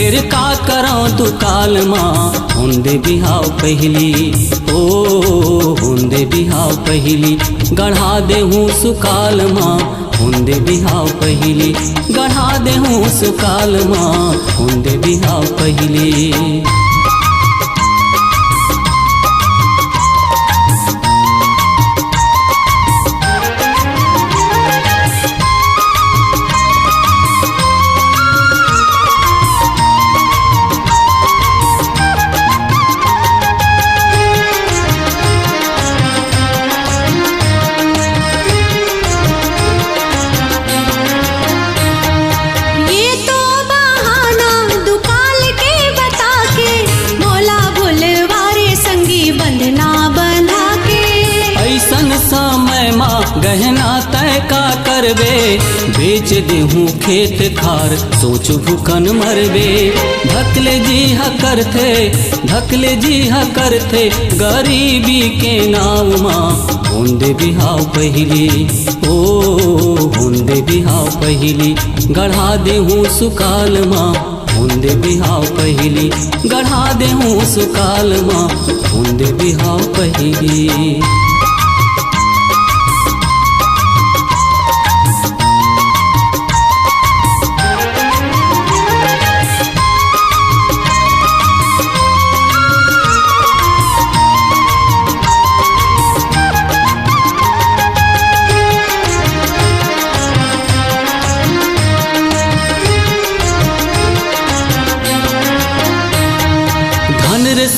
फिर का करो तू काल माँ हुंदे बिहाव पहली ओ हुंदे बिहाव पहली गढ़ा दे हूँ सुकाल माँ हुंदे बिहाव पहली गढ़ा दे हूँ सुकाल माँ हुंदे बिहाव पहली। समय माँ गहना तय का करबे बेच देहूँ खेत खार सोच भूखन मरबे धकले जी हा करथे गरीबी के नाव माँ हुंदे बिहाव पहली ओ हुंदे बिहाव पहली गढ़ा देहूँ सुकाल माँ हुंदे बिहाव पहली गढ़ा देहूँ सुकाल माँ हुंदे बिहाव पहली।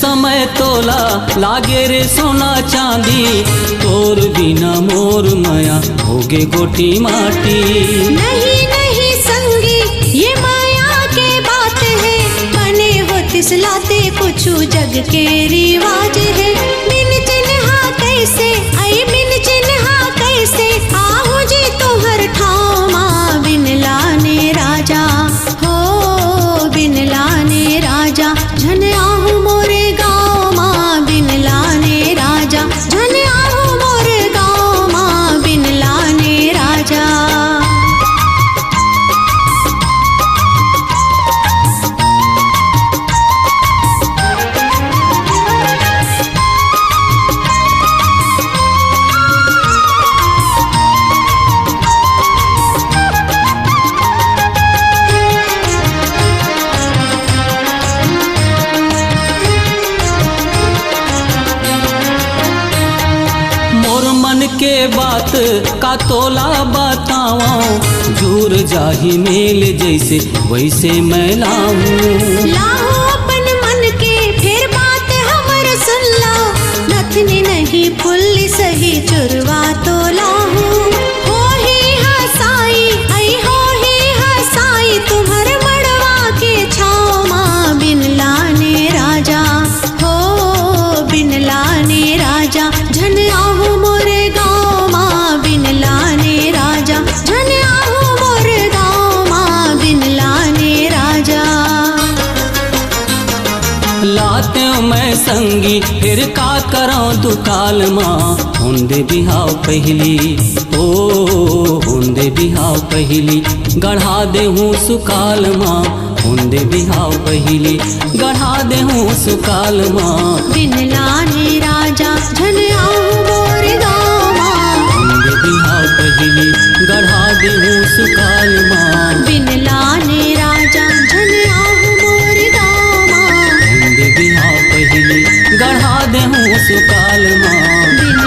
समय तोला लागे रे सोना चांदी तोर बिना मोर माया होगे गोटी माटी। नहीं नहीं संगी ये माया के बात है बने हो तिसलाते कुछ जग के रिवाज है बिन चिन्हा कैसे आई बिन चिन्हा कैसे आहू जी तोहर ठाव माँ बिन लाने राजा हो बिन लाने राजा झन आहू मोरे गाँव माँ बिन लाने राजा झन आहू मोरे गाँव माँ बिन लाने राजा। के बात का तोला बताऊं झूर जाही मेल जैसे वैसे मैं लाऊं अपन मन के फिर बात हमर सुन लो नथनी नहीं फुल्ली सही चुरवा तो लाहू हो ही हसाई आई हो ही हसाई तुम्हार मड़वा के छाव माँ बिन लाने राजा हो बिन लाने राजा झन आहू मोरे गाँव माँ बिन लाने राजा झन आहू मोरे गाँव माँ बिन लाने राजा। लाते मैं संगी फिर का करो तू काल माँ हुंदे बिहाव पहली ओ हुंदे बिहाव पहली गढ़ा दे हूँ सुकाल माँ हुंदे बिहाव पहली गढ़ा दे हूँ सुकाल माँ बिन लाने राजा झन आहू मोरे गाँव माँ हुंदे बिहाव पहली गढ़ा दे हूँ सुकाल माँ बिन लाने राजा झन आहू मोरे गाँव माँ हुंदे बिहाव पहली गढ़ा दे हूँ सुकाल माँ बिन